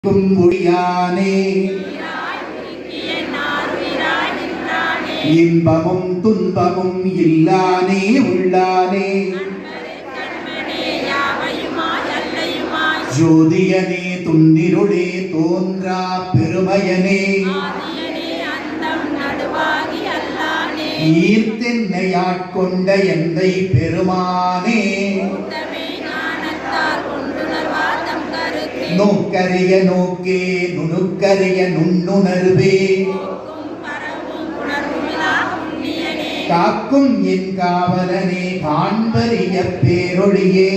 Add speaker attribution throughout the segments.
Speaker 1: ஒளியானே இன்பமும் துன்பமும் இல்லானே உள்ளானே ஜோதியனே துன்னிருளே தோன்றா பெருமையனே ஈர்த்தென்னையாட்கொண்ட எந்தை பெருமானே நோக்கரிய நோக்கே நுணுக்கரிய நுண்ணுணர்வே காக்கும் என் காவலனே காண்பரிய பேரொழியே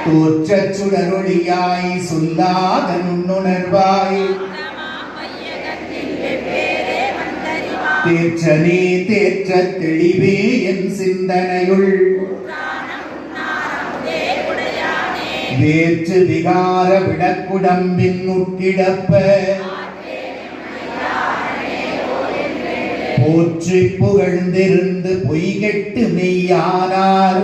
Speaker 1: தோற்றச் சுடரொளியாய் சொல்லாத நுண்ணுணர்வாய் தேற்றனே தேற்ற தெளிவே என் சிந்தனையுள் வேற்று விகார விடக்குடம்பின் உட்கிடப்ப போற்றி புகழ்ந்திருந்து பொய்கெட்டு மெய்யானார்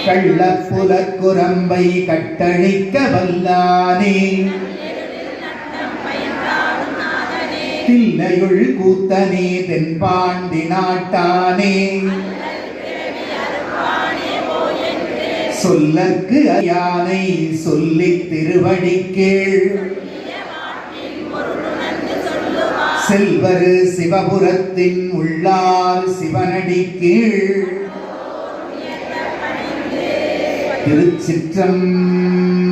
Speaker 1: கள்ளப்புலக்குரம்பை கட்டழிக்க வல்லானே தில்லையுள் கூத்தனே தென்பாண்டி நாட்டானே சொல்லற்கு யானை சொல்லித் திருவடிக்கீழ் செல்வரு சிவபுரத்தின் உள்ளார் சிவனடிக்கீழ் திருச்சிற்றம்பலம்.